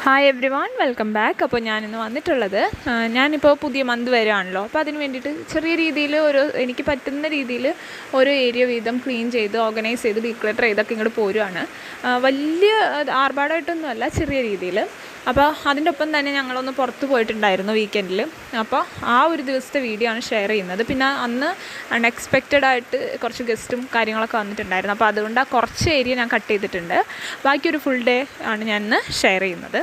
Hi every one, welcome back. അപ്പോൾ ഞാനിന്ന് വന്നിട്ടുള്ളത്, ഞാനിപ്പോൾ പുതിയ മന്ത് വരികയാണല്ലോ. അപ്പോൾ അതിന് വേണ്ടിയിട്ട് ചെറിയ രീതിയിൽ എനിക്ക് പറ്റുന്ന രീതിയിൽ ഓരോ ഏരിയ വീതം ക്ലീൻ ചെയ്ത് ഓർഗനൈസ് ചെയ്ത് ഡീക്ലട്ടർ ചെയ്തൊക്കെ ഇങ്ങോട്ട് പോരുവാണ്. വലിയ ആർഭാടമായിട്ടൊന്നുമല്ല, ചെറിയ രീതിയിൽ. അപ്പോൾ അതിൻ്റെ ഒപ്പം തന്നെ ഞങ്ങളൊന്ന് പുറത്ത് പോയിട്ടുണ്ടായിരുന്നു വീക്കെൻഡിൽ. അപ്പോൾ ആ ഒരു ദിവസത്തെ വീഡിയോ ആണ് ഷെയർ ചെയ്യുന്നത്. പിന്നെ അന്ന് അൺഎക്സ്പെക്റ്റഡ് ആയിട്ട് കുറച്ച് ഗസ്റ്റും കാര്യങ്ങളൊക്കെ വന്നിട്ടുണ്ടായിരുന്നു. അപ്പോൾ അതുകൊണ്ട് ആ കുറച്ച് ഏരിയ ഞാൻ കട്ട് ചെയ്തിട്ടുണ്ട്. ബാക്കിയൊരു ഫുൾ ഡേ ആണ് ഞാൻ ഇന്ന് ഷെയർ ചെയ്യുന്നത്.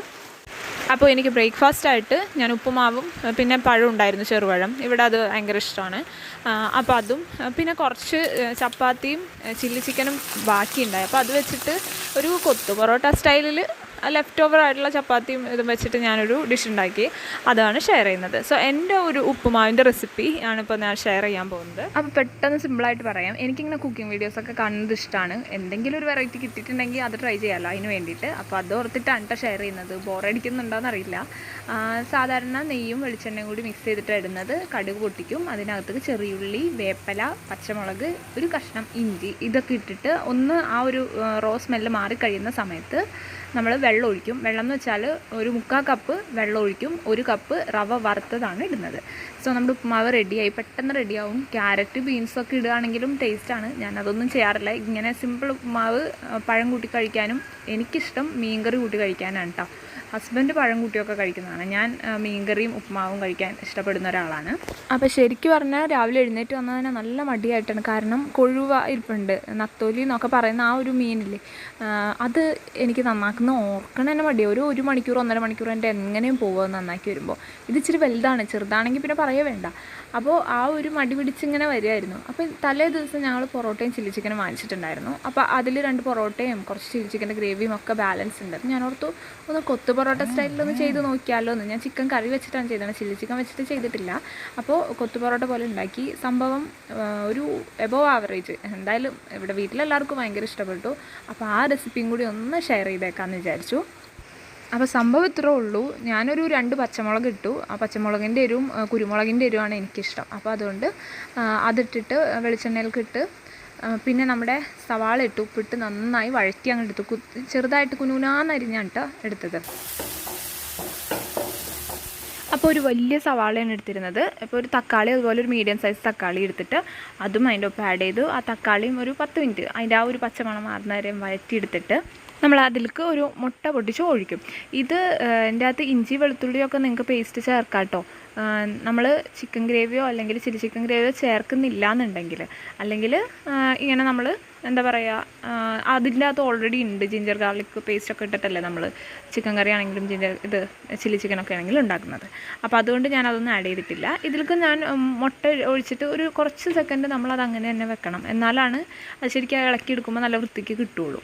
അപ്പോൾ എനിക്ക് ബ്രേക്ക്ഫാസ്റ്റായിട്ട് ഞാൻ ഉപ്പുമാവും പിന്നെ പഴം ഉണ്ടായിരുന്നു, ചെറുപഴം. ഇവിടെ അത് ഭയങ്കര ഇഷ്ടമാണ്. അപ്പോൾ അതും പിന്നെ കുറച്ച് ചപ്പാത്തിയും ചില്ലി ചിക്കനും ബാക്കിയുണ്ടായി. അപ്പോൾ അത് വെച്ചിട്ട് ഒരു കൊത്തു പൊറോട്ട സ്റ്റൈലിൽ ലെഫ്റ്റ് ഓവർ ആയിട്ടുള്ള ചപ്പാത്തിയും ഇതും വെച്ചിട്ട് ഞാനൊരു ഡിഷ് ഉണ്ടാക്കി. അതാണ് ഷെയർ ചെയ്യുന്നത്. സോ എൻ്റെ ഒരു ഉപ്പുമാവിൻ്റെ റെസിപ്പി ആണിപ്പോൾ ഞാൻ ഷെയർ ചെയ്യാൻ പോകുന്നത്. അപ്പോൾ പെട്ടെന്ന് സിമ്പിളായിട്ട് പറയാം, എനിക്കിങ്ങനെ കുക്കിംഗ് വീഡിയോസൊക്കെ കാണുന്നത് ഇഷ്ടമാണ്. എന്തെങ്കിലും ഒരു വെറൈറ്റി കിട്ടിയിട്ടുണ്ടെങ്കിൽ അത് ട്രൈ ചെയ്യാമല്ലോ, അതിന് വേണ്ടിയിട്ട്. അപ്പോൾ അത് ഓർത്തിട്ടാണ് കേട്ടോ ഷെയർ ചെയ്യുന്നത്. ബോറടിക്കുന്നുണ്ടോയെന്നറിയില്ല. സാധാരണ നെയ്യും വെളിച്ചെണ്ണയും കൂടി മിക്സ് ചെയ്തിട്ടാണ് ഇടുന്നത്. കടുക് പൊട്ടിക്കും, അതിനകത്ത് ചെറിയുള്ളി, വേപ്പില, പച്ചമുളക്, ഒരു കഷ്ണം ഇഞ്ചി, ഇതൊക്കെ ഇട്ടിട്ട് ഒന്ന് ആ ഒരു റോ സ്മെല്ല് മാറിക്കഴിയുന്ന സമയത്ത് നമ്മൾ വെള്ളം ഒഴിക്കും. വെള്ളം എന്ന് വെച്ചാൽ ഒരു 3/4 കപ്പ് വെള്ളം ഒഴിക്കും. 1 കപ്പ് റവ വറുത്തതാണ് ഇടുന്നത്. സോ നമ്മുടെ ഉപ്പുമാവ് റെഡിയായി, പെട്ടെന്ന് റെഡിയാവും. ക്യാരറ്റ് ബീൻസൊക്കെ ഇടുകയാണെങ്കിലും ടേസ്റ്റാണ്. ഞാനതൊന്നും ചെയ്യാറില്ല. ഇങ്ങനെ സിമ്പിൾ ഉപ്പുമാവ് പഴം കൂട്ടി കഴിക്കാനും എനിക്കിഷ്ടം മീൻകറി കൂട്ടി കഴിക്കാനാണ് കേട്ടോ. ഹസ്ബൻഡ് പഴം കൂട്ടിയൊക്കെ കഴിക്കുന്നതാണ്. ഞാൻ മീൻകറിയും ഉപ്പുമാവും കഴിക്കാൻ ഇഷ്ടപ്പെടുന്ന ഒരാളാണ്. അപ്പോൾ ശരിക്കും പറഞ്ഞാൽ രാവിലെ എഴുന്നേറ്റ് വന്നാൽ തന്നെ നല്ല മടിയായിട്ടാണ്. കാരണം കൊഴുവ ഇരിപ്പുണ്ട്, നത്തോലി എന്നൊക്കെ പറയുന്ന ആ ഒരു മീനില്ലേ, അത് എനിക്ക് നന്നാക്കുന്ന ഓർക്കണം തന്നെ മടിയാണ്. ഒരു മണിക്കൂർ 1.5 മണിക്കൂർ എൻ്റെ എങ്ങനെയും പോകുക നന്നാക്കി വരുമ്പോൾ. ഇത് ഇച്ചിരി വലുതാണ്, ചെറുതാണെങ്കിൽ പിന്നെ പറയേ വേണ്ട. അപ്പോൾ ആ ഒരു മടി പിടിച്ചിങ്ങനെ വരികയായിരുന്നു. അപ്പോൾ തലേ ദിവസം ഞങ്ങൾ പൊറോട്ടയും ചില്ലി ചിക്കനും വാങ്ങിച്ചിട്ടുണ്ടായിരുന്നു. അപ്പോൾ അതിൽ 2 പൊറോട്ടയും കുറച്ച് ചില്ലി ചിക്കൻ്റെ ഗ്രേവിയും ഒക്കെ ബാലൻസ് ഉണ്ട്. അപ്പോൾ ഞാൻ ഓർത്തു ഒന്ന് കൊത്തു പൊറോട്ട സ്റ്റൈലിലൊന്ന് ചെയ്ത് നോക്കിയാലോ എന്ന്. ഞാൻ ചിക്കൻ കറി വെച്ചിട്ടാണ് ചെയ്തത്, ചില്ലി ചിക്കൻ വെച്ചിട്ട് ചെയ്തിട്ടില്ല. അപ്പോൾ കൊത്തു പൊറോട്ട പോലെ ഉണ്ടാക്കി. സംഭവം ഒരു എബോവ് ആവറേജ്, എന്തായാലും ഇവിടെ വീട്ടിലെല്ലാവർക്കും ഭയങ്കര ഇഷ്ടപ്പെട്ടു. അപ്പോൾ ആ റെസിപ്പിയും കൂടി ഒന്ന് ഷെയർ ചെയ്തേക്കാമെന്ന് വിചാരിച്ചു. അപ്പോൾ സംഭവം ഇത്രേ ഉള്ളൂ. ഞാനൊരു 2 പച്ചമുളക് ഇട്ടു. ആ പച്ചമുളകിൻ്റെ എരിവും കുരുമുളകിൻ്റെ എരിവാണ് എനിക്കിഷ്ടം. അപ്പോൾ അതുകൊണ്ട് അതിട്ടിട്ട് വെളിച്ചെണ്ണയിലേക്ക് ഇട്ട് പിന്നെ നമ്മുടെ സവാള ഇട്ട് ഉപ്പിട്ട് നന്നായി വഴറ്റി അങ്ങ് എടുത്തു. ചെറുതായിട്ട് കുനുകുനാന്നരിഞ്ഞാണ് കേട്ടോ എടുത്തത്. അപ്പോൾ ഒരു വലിയ സവാളയാണ് എടുത്തിരുന്നത്. അപ്പോൾ ഒരു തക്കാളി, അതുപോലെ ഒരു മീഡിയം സൈസ് തക്കാളി എടുത്തിട്ട് അതും അതിൻ്റെ ഒപ്പം ആഡ് ചെയ്തു. ആ തക്കാളിയും ഒരു 10 മിനിറ്റ് അതിൻ്റെ ആ ഒരു പച്ചമണം മാറുന്ന വരെ വഴറ്റിയെടുത്തിട്ട് നമ്മൾ അതിലേക്ക് ഒരു മുട്ട പൊട്ടിച്ച് ഒഴിക്കും. ഇത് എൻ്റെ അകത്ത് ഇഞ്ചി വെളുത്തുള്ളിയൊക്കെ നിങ്ങൾക്ക് പേസ്റ്റ് ചേർക്കാം കേട്ടോ. നമ്മൾ ചിക്കൻ ഗ്രേവിയോ അല്ലെങ്കിൽ ചില്ലി ചിക്കൻ ഗ്രേവിയോ ചേർക്കുന്നില്ല എന്നുണ്ടെങ്കിൽ, അല്ലെങ്കിൽ ഇങ്ങനെ നമ്മൾ എന്താ പറയുക, അതിൻ്റെ അകത്ത് ഓൾറെഡി ഉണ്ട് ജിഞ്ചർ ഗാർലിക് പേസ്റ്റൊക്കെ ഇട്ടിട്ടല്ലേ നമ്മൾ ചിക്കൻ കറി ആണെങ്കിലും ചില്ലി ചിക്കനൊക്കെ ആണെങ്കിലും ഉണ്ടാക്കുന്നത്. അപ്പോൾ അതുകൊണ്ട് ഞാൻ അതൊന്നും ആഡ് ചെയ്തിട്ടില്ല. ഇതിലേക്ക് ഞാൻ മുട്ട ഒഴിച്ചിട്ട് ഒരു കുറച്ച് സെക്കൻഡ് നമ്മളത് അങ്ങനെ തന്നെ വെക്കണം. എന്നാലാണ് അത് ശരിക്കും ഇളക്കിയെടുക്കുമ്പോൾ നല്ല വൃത്തിക്ക് കിട്ടുള്ളൂ.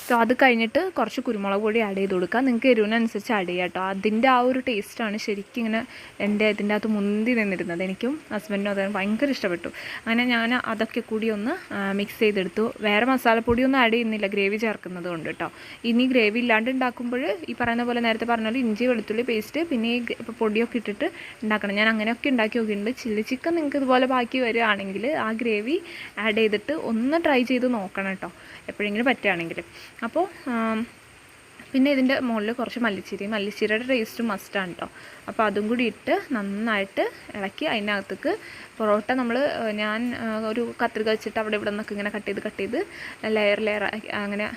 സോ അത് കഴിഞ്ഞിട്ട് കുറച്ച് കുരുമുളക് പൊടി ആഡ് ചെയ്ത് കൊടുക്കുക. നിങ്ങൾക്ക് എരിവിനനുസരിച്ച് ആഡ് ചെയ്യാം കേട്ടോ. അതിൻ്റെ ആ ഒരു ടേസ്റ്റാണ് ശരിക്കും ഇങ്ങനെ ഇതിൻ്റെ അകത്ത് മുന്തി നിന്നിരുന്നത്. എനിക്കും ഹസ്ബൻഡിനും അത് ഭയങ്കര ഇഷ്ടപ്പെട്ടു. അങ്ങനെ ഞാൻ അതൊക്കെ കൂടി ഒന്ന് മിക്സ് ചെയ്തെടുത്തു. വേറെ മസാലപ്പൊടിയൊന്നും ആഡ് ചെയ്യുന്നില്ല, ഗ്രേവി ചേർക്കുന്നത് കൊണ്ട് കേട്ടോ. ഇനി ഗ്രേവി ഇല്ലാണ്ട് ഉണ്ടാക്കുമ്പോൾ ഈ പറയുന്ന പോലെ നേരത്തെ പറഞ്ഞ പോലെ ഇഞ്ചി വെളുത്തുള്ളി പേസ്റ്റ് പിന്നെ ഈ പൊടിയൊക്കെ ഇട്ടിട്ട് ഉണ്ടാക്കണം. ഞാൻ അങ്ങനെയൊക്കെ ഉണ്ടാക്കി നോക്കിയിട്ടുണ്ട്. ചില്ലി ചിക്കൻ നിങ്ങൾക്ക് ഇതുപോലെ ബാക്കി വരികയാണെങ്കിൽ ആ ഗ്രേവി ആഡ് ചെയ്തിട്ട് ഒന്ന് ട്രൈ ചെയ്ത് നോക്കണം കേട്ടോ, എപ്പോഴെങ്കിലും പറ്റുകയാണെങ്കിൽ. അപ്പോൾ പിന്നെ ഇതിൻ്റെ മുകളിൽ കുറച്ച് മല്ലിച്ചീരയുടെ ടേസ്റ്റ് മസ്റ്റാണ് കേട്ടോ. അപ്പോൾ അതും കൂടി ഇട്ട് നന്നായിട്ട് ഇളക്കി അതിനകത്തേക്ക് പൊറോട്ട ഞാൻ ഒരു കത്രിക വെച്ചിട്ട് അവിടെ ഇവിടെ നിന്നൊക്കെ ഇങ്ങനെ കട്ട് ചെയ്ത് ലെയർ അങ്ങനെ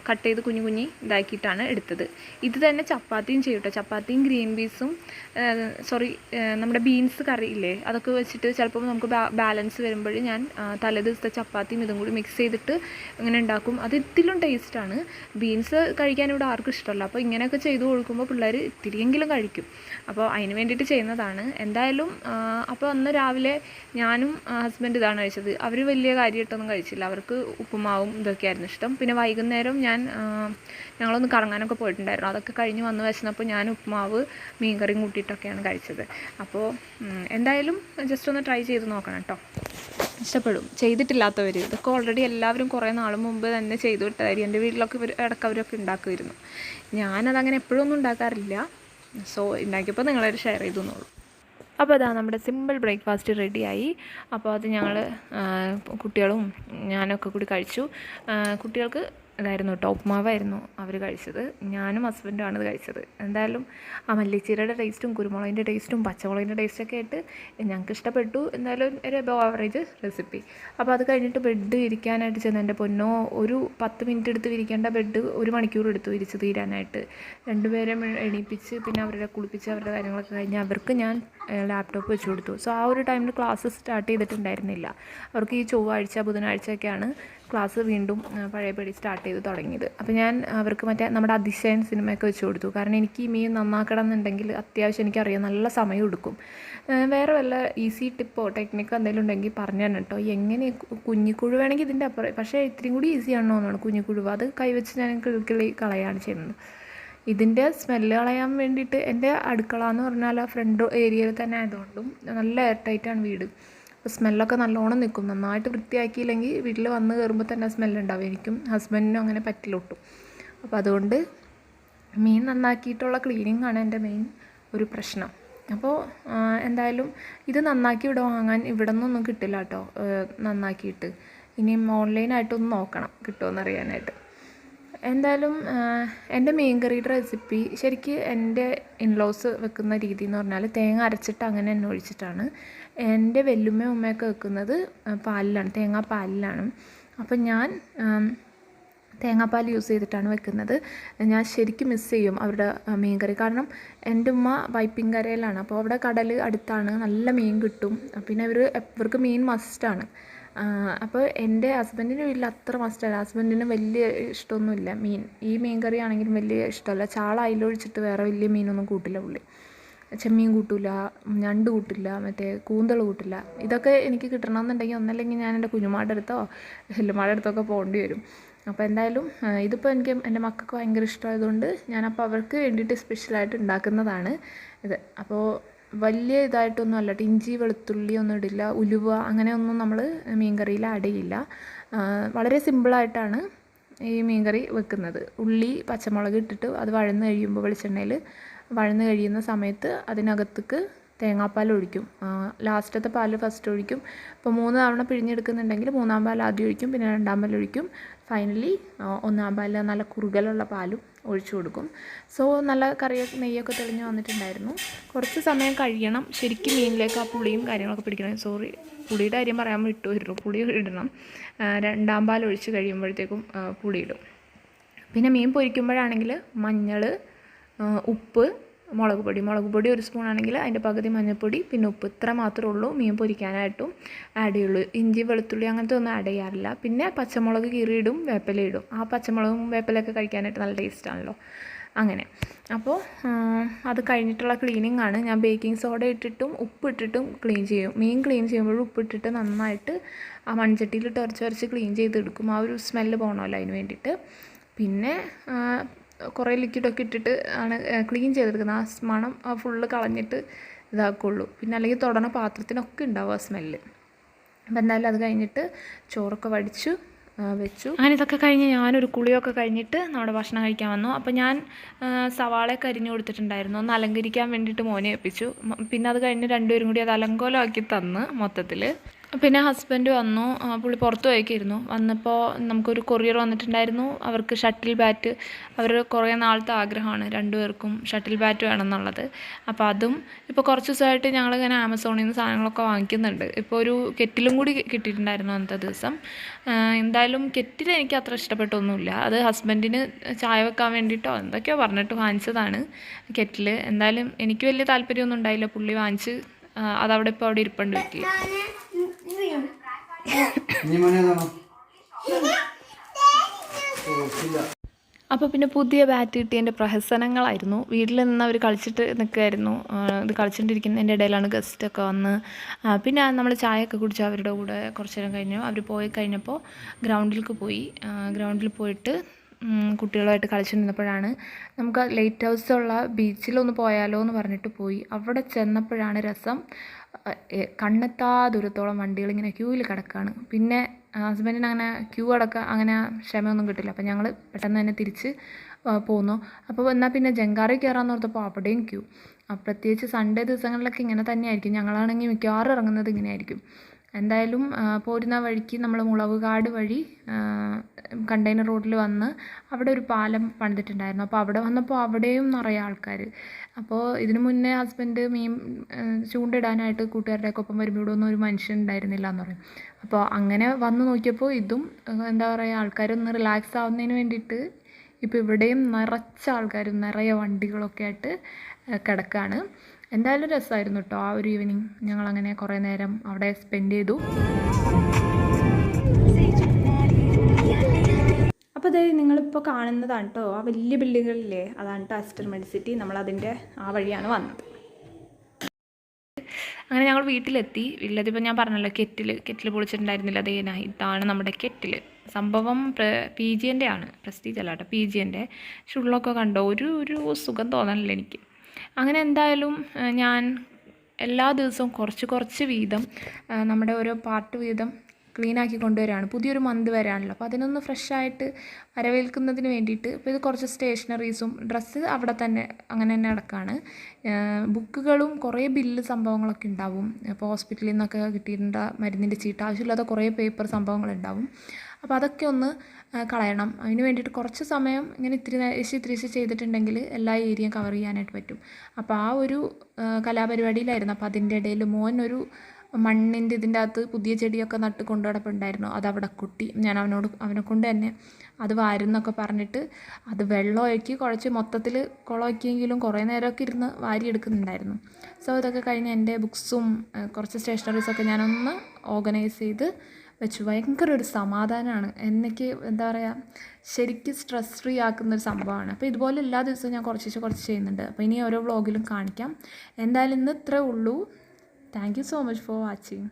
കട്ട് ചെയ്ത് കുഞ്ഞി ഇതാക്കിയിട്ടാണ് എടുത്തത്. ഇത് തന്നെ ചപ്പാത്തിയും ചെയ്യും കേട്ടോ. ചപ്പാത്തിയും ഗ്രീൻ പീസും നമ്മുടെ ബീൻസ് കറി ഇല്ലേ, അതൊക്കെ വെച്ചിട്ട് ചിലപ്പോൾ നമുക്ക് ബാലൻസ് വരുമ്പോൾ ഞാൻ തലേ ദിവസത്തെ ചപ്പാത്തിയും ഇതും കൂടി മിക്സ് ചെയ്തിട്ട് ഇങ്ങനെ ഉണ്ടാക്കും. അത് ഇതിലും ടേസ്റ്റാണ്. ബീൻസ് കഴിക്കാൻ ഇവിടെ ആർക്കും ഇഷ്ടമല്ല. അപ്പോൾ ഇങ്ങനെയൊക്കെ ചെയ്ത് കൊടുക്കുമ്പോൾ പിള്ളേർ ഇത്തിരിയെങ്കിലും കഴിക്കും. അപ്പോൾ അതിന് വേണ്ടിയിട്ട് ചെയ്യുന്നതാണ്. എന്തായാലും അപ്പോൾ അന്ന് രാവിലെ ഞാനും ഹസ്ബൻഡ് ഇതാണ് കഴിച്ചത്. അവർ വലിയ കാര്യമായിട്ടൊന്നും കഴിച്ചില്ല. അവർക്ക് ഉപ്പുമാവും ഇതൊക്കെയായിരുന്നു ഇഷ്ടം. പിന്നെ വൈകുന്നേരം ഞങ്ങളൊന്ന് കറങ്ങാനൊക്കെ പോയിട്ടുണ്ടായിരുന്നു. അതൊക്കെ കഴിഞ്ഞ് വന്ന് വെച്ചപ്പോൾ ഞാൻ ഉപ്പുമാവ് മീൻകറിയും കൂട്ടിയിട്ടൊക്കെയാണ് കഴിച്ചത്. അപ്പോൾ എന്തായാലും ജസ്റ്റ് ഒന്ന് ട്രൈ ചെയ്ത് നോക്കണം കേട്ടോ, ഇഷ്ടപ്പെടും. ചെയ്തിട്ടില്ലാത്തവർ ഇതൊക്കെ ഓൾറെഡി എല്ലാവരും കുറേ നാൾ മുമ്പ് തന്നെ ചെയ്തു വിട്ടതായിരിക്കും. എൻ്റെ വീട്ടിലൊക്കെ ഇടയ്ക്കവരൊക്കെ ഉണ്ടാക്കുമായിരുന്നു. ഞാനതങ്ങനെ എപ്പോഴൊന്നും ഉണ്ടാക്കാറില്ല. സോ ഉണ്ടാക്കിയപ്പോൾ നിങ്ങളായിട്ട് ഷെയർ ചെയ്തു എന്നുള്ളൂ. അപ്പോൾ അതാ നമ്മുടെ സിമ്പിൾ ബ്രേക്ക്ഫാസ്റ്റ് റെഡിയായി. അപ്പോൾ അത് ഞങ്ങൾ കുട്ടികളും ഞാനൊക്കെ കൂടി കഴിച്ചു. കുട്ടികൾക്ക് ഇതായിരുന്നു കേട്ടോ, ഉപ്മാവായിരുന്നു അവർ കഴിച്ചത്. ഞാനും ഹസ്ബൻഡുമാണ് ഇത് കഴിച്ചത്. എന്തായാലും ആ മല്ലിച്ചീരയുടെ ടേസ്റ്റും കുരുമുളകിൻ്റെ ടേസ്റ്റും പച്ചമുളകിൻ്റെ ടേസ്റ്റൊക്കെ ആയിട്ട് ഞങ്ങൾക്ക് ഇഷ്ടപ്പെട്ടു. എന്തായാലും ഒരു എബവ് ആവറേജ് റെസിപ്പി. അപ്പോൾ അത് കഴിഞ്ഞിട്ട് ബെഡ് വിരിക്കാനായിട്ട് ചെന്ന് എൻ്റെ പൊന്നോ, ഒരു 10 മിനിറ്റ് എടുത്ത് വിരിക്കേണ്ട ബെഡ് 1 മണിക്കൂർ എടുത്തു വിരിച്ച് തീരാനായിട്ട്. രണ്ടുപേരെ എണീപ്പിച്ച് പിന്നെ അവരെ കുളിപ്പിച്ച് അവരുടെ കാര്യങ്ങളൊക്കെ കഴിഞ്ഞ് അവർക്ക് ഞാൻ ലാപ്ടോപ്പ് വെച്ച് കൊടുത്തു. സോ ആ ഒരു ടൈമിൽ ക്ലാസ് സ്റ്റാർട്ട് ചെയ്തിട്ടുണ്ടായിരുന്നില്ല. അവർക്ക് ഈ ചൊവ്വാഴ്ച ബുധനാഴ്ചയൊക്കെയാണ് ക്ലാസ് വീണ്ടും പഴയപടി സ്റ്റാർട്ട് ചെയ്ത് തുടങ്ങിയത്. അപ്പോൾ ഞാൻ അവർക്ക് മറ്റേ നമ്മുടെ അതിശയൻ സിനിമയൊക്കെ വെച്ച് കൊടുത്തു. കാരണം എനിക്ക് ഈ മീൻ നന്നാക്കണം എന്നുണ്ടെങ്കിൽ അത്യാവശ്യം എനിക്കറിയാം നല്ല സമയം എടുക്കും. വേറെ വല്ല ഈസി ടിപ്പോ ടെക്നിക്കോ എന്തെങ്കിലും ഉണ്ടെങ്കിൽ പറഞ്ഞു തന്നെ കേട്ടോ. എങ്ങനെ കുഞ്ഞിക്കുഴു വേണമെങ്കിൽ ഇതിൻ്റെ അപ്പുറം, പക്ഷേ ഇത്തിരി കൂടി ഈസി ആണോ എന്നാണ് കുഞ്ഞിക്കുഴുവ്. അത് കൈവച്ച് ഞാൻ കിളി കളയാണ് ചെയ്യുന്നത്. ഇതിൻ്റെ സ്മെല്ല് കളയാൻ വേണ്ടിയിട്ട് എൻ്റെ അടുക്കള എന്ന് പറഞ്ഞാൽ ആ ഫ്രണ്ട് ഏരിയയിൽ തന്നെ ആയതുകൊണ്ടും നല്ല എയർ ടൈറ്റാണ് വീട്. അപ്പോൾ സ്മെല്ലൊക്കെ നല്ലോണം നിൽക്കും. നന്നായിട്ട് വൃത്തിയാക്കിയില്ലെങ്കിൽ വീട്ടിൽ വന്ന് കയറുമ്പോൾ തന്നെ സ്മെല്ലുണ്ടാവും. എനിക്കും ഹസ്ബൻഡിനും അങ്ങനെ പറ്റില്ലൊട്ടും. അപ്പോൾ അതുകൊണ്ട് മീൻ നന്നാക്കിയിട്ടുള്ള ക്ലീനിങ് ആണ് എൻ്റെ മെയിൻ ഒരു പ്രശ്നം. അപ്പോൾ എന്തായാലും ഇത് നന്നാക്കി ഇവിടെ വാങ്ങാൻ ഇവിടെ നിന്നൊന്നും കിട്ടില്ല കേട്ടോ. നന്നാക്കിയിട്ട് ഇനിയും ഓൺലൈനായിട്ടൊന്ന് നോക്കണം കിട്ടുമോ അറിയാനായിട്ട്. എന്തായാലും എൻ്റെ മീൻ കറിയുടെ റെസിപ്പി ശരിക്ക് എൻ്റെ ഇൻലോസ് വെക്കുന്ന രീതി എന്ന് പറഞ്ഞാൽ തേങ്ങ അരച്ചിട്ട് അങ്ങനെ തന്നെ ഒഴിച്ചിട്ടാണ്. എൻ്റെ വല്യുമ്മയും ഉമ്മയൊക്കെ വെക്കുന്നത് പാലിലാണ്, തേങ്ങാപ്പാലിലാണ്. അപ്പം ഞാൻ തേങ്ങാപ്പാൽ യൂസ് ചെയ്തിട്ടാണ് വെക്കുന്നത്. ഞാൻ ശരിക്കും മിസ് ചെയ്യും അവരുടെ മീൻ കറി. കാരണം എൻ്റെ ഉമ്മ വൈപ്പിൻകരയിലാണ്. അപ്പോൾ അവിടെ കടൽ അടുത്താണ്, നല്ല മീൻ കിട്ടും. പിന്നെ ഇവർക്ക് മീൻ മസ്റ്റാണ്. അപ്പോൾ എൻ്റെ ഹസ്ബൻഡിൻ്റെ വീട്ടിൽ അത്ര മസ്റ്റല്ല. ഹസ്ബൻഡിന് വലിയ ഇഷ്ടമൊന്നുമില്ല മീൻ. ഈ മീൻ കറി ആണെങ്കിലും വലിയ ഇഷ്ടമല്ല. ചാള അതിലൊഴിച്ചിട്ട് വേറെ വലിയ മീനൊന്നും കൂട്ടില്ല പുള്ളി. ചെമ്മീൻ കൂട്ടില്ല, ഞണ്ട് കൂട്ടില്ല, മറ്റേ കൂന്തൾ കൂട്ടില്ല. ഇതൊക്കെ എനിക്ക് കിട്ടണമെന്നുണ്ടെങ്കിൽ ഒന്നല്ലെങ്കിൽ ഞാൻ എൻ്റെ കുഞ്ഞുമാരുടെ അടുത്തോ വല്യമ്മയുടെ അടുത്തൊക്കെ പോകേണ്ടി വരും. അപ്പോൾ എന്തായാലും ഇതിപ്പോൾ എനിക്ക് എൻ്റെ മക്കൾക്ക് ഭയങ്കര ഇഷ്ടമായതുകൊണ്ട് ഞാനപ്പോൾ അവർക്ക് വേണ്ടിയിട്ട് സ്പെഷ്യലായിട്ട് ഉണ്ടാക്കുന്നതാണ് ഇത്. അപ്പോൾ വലിയ ഇതായിട്ടൊന്നും അല്ല, ഇഞ്ചി വെളുത്തുള്ളി ഒന്നും ഇടില്ല, ഉലുവ അങ്ങനെയൊന്നും നമ്മൾ മീൻ കറിയിൽ ആഡ് ചെയ്യില്ല. വളരെ സിമ്പിളായിട്ടാണ് ഈ മീൻ കറി വെക്കുന്നത്. ഉള്ളി പച്ചമുളക് ഇട്ടിട്ട് അത് വഴന്ന് കഴിയുമ്പോൾ വെളിച്ചെണ്ണയിൽ വഴന്ന് കഴിയുന്ന സമയത്ത് അതിനകത്തേക്ക് തേങ്ങാപ്പാൽ ഒഴിക്കും. ലാസ്റ്റത്തെ പാൽ ഫസ്റ്റ് ഒഴിക്കും. ഇപ്പോൾ 3 തവണ പിഴിഞ്ഞെടുക്കുന്നുണ്ടെങ്കിൽ 3-ാം പാൽ ആദ്യം ഒഴിക്കും, പിന്നെ 2-ാം പാൽ ഒഴിക്കും. ഫൈനലി 1-ാം പാൽ നല്ല കുറുകലുള്ള പാലും ഒഴിച്ചു കൊടുക്കും. സോ നല്ല കറിയൊക്കെ നെയ്യൊക്കെ തെളിഞ്ഞ് വന്നിട്ടുണ്ടായിരുന്നു. കുറച്ച് സമയം കഴിയണം ശരിക്കും മീനിലേക്ക് ആ പുളിയും കാര്യങ്ങളൊക്കെ പിടിക്കണം. സോറി, പുളിയുടെ കാര്യം പറയാൻ വിട്ടുവരുന്നു. പുളി ഇടണം. 2-ാം പാൽ ഒഴിച്ച് കഴിയുമ്പോഴത്തേക്കും പുളി ഇടും. പിന്നെ മീൻ പൊരിക്കുമ്പോഴാണെങ്കിൽ മഞ്ഞൾ, ഉപ്പ്, മുളക് പൊടി 1 സ്പൂൺ ആണെങ്കിൽ അതിൻ്റെ പകുതി മഞ്ഞൾപ്പൊടി പിന്നെ ഉപ്പ്, ഇത്ര മാത്രമേ ഉള്ളൂ മീൻ പൊരിക്കാനായിട്ടും ആഡ് ചെയ്യുള്ളൂ. ഇഞ്ചി വെളുത്തുള്ളി അങ്ങനത്തെ ഒന്നും ആഡ് ചെയ്യാറില്ല. പിന്നെ പച്ചമുളക് കീറിയിടും, വേപ്പില ഇടും. ആ പച്ചമുളകും വേപ്പിലയൊക്കെ കഴിക്കാനായിട്ട് നല്ല ടേസ്റ്റാണല്ലോ. അങ്ങനെ അപ്പോൾ അത് കഴിഞ്ഞിട്ടുള്ള ക്ലീനിങ് ആണ്. ഞാൻ ബേക്കിംഗ് സോഡ ഇട്ടിട്ടും ഉപ്പിട്ടിട്ടും ക്ലീൻ ചെയ്യും. മീൻ ക്ലീൻ ചെയ്യുമ്പോഴും ഉപ്പിട്ടിട്ട് നന്നായിട്ട് ആ മൺചട്ടിയിലിട്ട് ഉരച്ച് ക്ലീൻ ചെയ്തെടുക്കും. ആ ഒരു സ്മെല്ല് പോകണമല്ലോ അതിന് വേണ്ടിയിട്ട്. പിന്നെ കുറേ ലിക്വിഡൊക്കെ ഇട്ടിട്ട് ആണ് ക്ലീൻ ചെയ്തെടുക്കുന്നത്. ആ മണം ഫുള്ള് കളഞ്ഞിട്ട് ഇതാക്കുള്ളൂ. പിന്നെ അല്ലെങ്കിൽ തൊടണ പാത്രത്തിനൊക്കെ ഉണ്ടാവും ആ സ്മെല്ല്. അപ്പം എന്തായാലും അത് കഴിഞ്ഞിട്ട് ചോറൊക്കെ വടിച്ചു വെച്ചു. അങ്ങനെ ഇതൊക്കെ കഴിഞ്ഞ് ഞാനൊരു കുളിയൊക്കെ കഴിഞ്ഞിട്ട് നമ്മുടെ ഭക്ഷണം കഴിക്കാൻ വന്നു. അപ്പോൾ ഞാൻ സവാളയൊക്കെ അരിഞ്ഞു കൊടുത്തിട്ടുണ്ടായിരുന്നു. ഒന്ന് അലങ്കരിക്കാൻ വേണ്ടിയിട്ട് മോനെ ഏൽപ്പിച്ചു. പിന്നെ അത് കഴിഞ്ഞ് രണ്ടുപേരും കൂടി അത് അലങ്കോലമാക്കി തന്ന് മൊത്തത്തിൽ. പിന്നെ ഹസ്ബൻഡ് വന്നു. പുള്ളി പുറത്ത് പോയേക്കായിരുന്നു. വന്നപ്പോൾ നമുക്കൊരു കൊറിയർ വന്നിട്ടുണ്ടായിരുന്നു. അവർക്ക് ഷട്ടിൽ ബാറ്റ്, അവർ കുറേ നാളത്തെ ആഗ്രഹമാണ് രണ്ടുപേർക്കും ഷട്ടിൽ ബാറ്റ് വേണമെന്നുള്ളത്. അപ്പോൾ അതും ഇപ്പോൾ കുറച്ച് ദിവസമായിട്ട് ഞങ്ങളിങ്ങനെ ആമസോണിൽ നിന്ന് സാധനങ്ങളൊക്കെ വാങ്ങിക്കുന്നുണ്ട്. ഇപ്പോൾ ഒരു കെറ്റിലും കൂടി കിട്ടിയിട്ടുണ്ടായിരുന്നു അന്നത്തെ ദിവസം. എന്തായാലും കെറ്റിൽ എനിക്ക് അത്ര ഇഷ്ടപ്പെട്ടൊന്നുമില്ല. അത് ഹസ്ബൻഡിന് ചായ വെക്കാൻ വേണ്ടിയിട്ടോ എന്തൊക്കെയോ പറഞ്ഞിട്ട് വാങ്ങിച്ചതാണ് കെറ്റിൽ. എന്തായാലും എനിക്ക് വലിയ താല്പര്യമൊന്നും ഉണ്ടായില്ല. പുള്ളി വാങ്ങിച്ച് അതവിടെ ഇപ്പോൾ അവിടെ ഇരിപ്പുണ്ട് വീട്ടിൽ. അപ്പോൾ പിന്നെ പുതിയ ബാറ്റ് കിട്ടിയതിൻ്റെ പ്രഹസനങ്ങളായിരുന്നു. വീട്ടിൽ നിന്ന് അവർ കളിച്ചിട്ട് നിൽക്കുമായിരുന്നു. ഇത് കളിച്ചിട്ടിരിക്കുന്നതിൻ്റെ ഇടയിലാണ് ഗസ്റ്റൊക്കെ വന്ന്. പിന്നെ നമ്മൾ ചായയൊക്കെ കുടിച്ച് അവരുടെ കൂടെ കുറച്ച് നേരം കഴിഞ്ഞു. അവർ പോയി കഴിഞ്ഞപ്പോൾ ഗ്രൗണ്ടിൽ പോയിട്ട് കുട്ടികളുമായിട്ട് കളിച്ചിരുന്നപ്പോഴാണ് നമുക്ക് ലൈറ്റ് ഹൗസുള്ള ബീച്ചിലൊന്ന് പോയാലോ എന്ന് പറഞ്ഞിട്ട് പോയി. അവിടെ ചെന്നപ്പോഴാണ് രസം. കണ്ണെത്താ ദൂരത്തോളം വണ്ടികളിങ്ങനെ ക്യൂവിൽ കിടക്കുകയാണ്. പിന്നെ ഹസ്ബൻഡിന് അങ്ങനെ ക്യൂ അടക്കം അങ്ങനെ ക്ഷമയൊന്നും കിട്ടില്ല. അപ്പോൾ ഞങ്ങൾ പെട്ടെന്ന് തന്നെ തിരിച്ച് പോന്നു. അപ്പോൾ എന്നാൽ പിന്നെ ജങ്കാറിൽ കയറാമെന്ന് ഓർത്തപ്പോൾ അവിടെയും ക്യൂ. പ്രത്യേകിച്ച് സൺഡേ ദിവസങ്ങളിലൊക്കെ ഇങ്ങനെ തന്നെയായിരിക്കും. ഞങ്ങളാണെങ്കിൽ മിക്കവാറും ഇറങ്ങുന്നത് ഇങ്ങനെയായിരിക്കും. എന്തായാലും പോരുന്ന വഴിക്ക് നമ്മൾ മുളവുകാട് വഴി കണ്ടെയ്നർ റോഡിൽ വന്ന് അവിടെ ഒരു പാലം പണിതിട്ടുണ്ടായിരുന്നു. അപ്പോൾ അവിടെ വന്നപ്പോൾ അവിടെയും നിറയെ ആൾക്കാർ. അപ്പോൾ ഇതിനു മുന്നേ ഹസ്ബൻഡ് മീൻ ചൂണ്ടിടാനായിട്ട് കൂട്ടുകാരുടെയൊക്കെ ഒപ്പം വരുമ്പോൾ ഇവിടെ ഒന്നും ഒരു മനുഷ്യൻ ഉണ്ടായിരുന്നില്ല എന്ന് പറയും. അപ്പോൾ അങ്ങനെ വന്ന് നോക്കിയപ്പോൾ ഇതും എന്താ പറയുക, ആൾക്കാരൊന്ന് റിലാക്സ് ആവുന്നതിന് വേണ്ടിയിട്ട് ഇപ്പോൾ ഇവിടെയും നിറച്ച ആൾക്കാരും നിറയെ വണ്ടികളൊക്കെ ആയിട്ട് കിടക്കുകയാണ്. എന്തായാലും രസമായിരുന്നു കേട്ടോ ആ ഒരു ഈവനിങ്. ഞങ്ങളങ്ങനെ കുറേ നേരം അവിടെ സ്പെൻഡ് ചെയ്തു. അപ്പോൾ അതെ നിങ്ങളിപ്പോൾ കാണുന്നതാണ് കേട്ടോ ആ വലിയ ബിൽഡിങ്ങുകളില്ലേ, അതാണ് കേട്ടോ അസ്റ്റർ മെഡിസിറ്റി. നമ്മളതിൻ്റെ ആ വഴിയാണ് വന്നത്. അങ്ങനെ ഞങ്ങൾ വീട്ടിലെത്തി. വീട്ടിലെത്തിയപ്പോൾ ഞാൻ പറഞ്ഞല്ലോ കെറ്റിൽ പൊളിച്ചിട്ടുണ്ടായിരുന്നില്ല. ഇതാണ് നമ്മുടെ കെറ്റിൽ. സംഭവം പീജിയൻ്റെ ആണ്, പ്രസ്റ്റീജ് അല്ല കേട്ടോ, പീജിയൻ്റെ. ഷുള്ളൊക്കെ കണ്ടോ, ഒരു സുഖം തോന്നണില്ല എനിക്ക്. അങ്ങനെ എന്തായാലും ഞാൻ എല്ലാ ദിവസവും കുറച്ച് വീതം നമ്മുടെ ഓരോ പാർട്ട് വീതം ക്ലീനാക്കി കൊണ്ടുവരികയാണ്. പുതിയൊരു മന്ത് വരാണല്ലോ, അപ്പോൾ അതിനൊന്ന് ഫ്രഷായിട്ട് വരവേൽക്കുന്നതിന് വേണ്ടിയിട്ട്. ഇപ്പോൾ ഇത് കുറച്ച് സ്റ്റേഷനറീസും ഡ്രസ്സ് അവിടെ തന്നെ അങ്ങനെ തന്നെ നടക്കുകയാണ്. ബുക്കുകളും കുറേ ബില്ല് സംഭവങ്ങളൊക്കെ ഉണ്ടാവും. ഇപ്പോൾ ഹോസ്പിറ്റലിൽ നിന്നൊക്കെ കിട്ടിയിട്ടുണ്ട് മരുന്നിൻ്റെ ചീട്ട്, ആവശ്യമില്ലാത്ത കുറേ പേപ്പർ സംഭവങ്ങളുണ്ടാവും. അപ്പോൾ അതൊക്കെ ഒന്ന് കളയണം. അതിന് വേണ്ടിയിട്ട് കുറച്ച് സമയം ഇങ്ങനെ ഇത്തിരി ചെയ്തിട്ടുണ്ടെങ്കിൽ എല്ലാ ഏരിയയും കവർ ചെയ്യാനായിട്ട് പറ്റും. അപ്പോൾ ആ ഒരു കലാപരിപാടിയിലായിരുന്നു. അപ്പോൾ അതിൻ്റെ ഇടയിൽ മോനൊരു മണ്ണിൻ്റെ ഇതിൻ്റെ അകത്ത് പുതിയ ചെടിയൊക്കെ നട്ട് കൊണ്ടു നടപ്പുണ്ടായിരുന്നു. അതവിടെ കുട്ടി. ഞാൻ അവനെ കൊണ്ട് തന്നെ അത് വാരുന്നൊക്കെ പറഞ്ഞിട്ട് അത് വെള്ളമൊക്കെ കുഴച്ച് മൊത്തത്തിൽ കുളമൊക്കെയെങ്കിലും കുറേ നേരമൊക്കെ ഇരുന്ന് വാരിയെടുക്കുന്നുണ്ടായിരുന്നു. സോ ഇതൊക്കെ കഴിഞ്ഞ് എൻ്റെ ബുക്സും കുറച്ച് സ്റ്റേഷനറീസൊക്കെ ഞാനൊന്ന് ഓർഗനൈസ് ചെയ്ത് വെച്ചു. ഭയങ്കര ഒരു സമാധാനമാണ്. എനിക്ക് എന്താ പറയുക, ശരിക്കും സ്ട്രെസ് ഫ്രീ ആക്കുന്നൊരു സംഭവമാണ്. അപ്പോൾ ഇതുപോലെ എല്ലാ ദിവസവും ഞാൻ കുറച്ച് ചെയ്യുന്നുണ്ട്. അപ്പോൾ ഇനി ഓരോ വ്ളോഗിലും കാണിക്കാം. എന്തായാലും ഇന്ന് ഇത്രേ ഉള്ളൂ. Thank you so much for watching.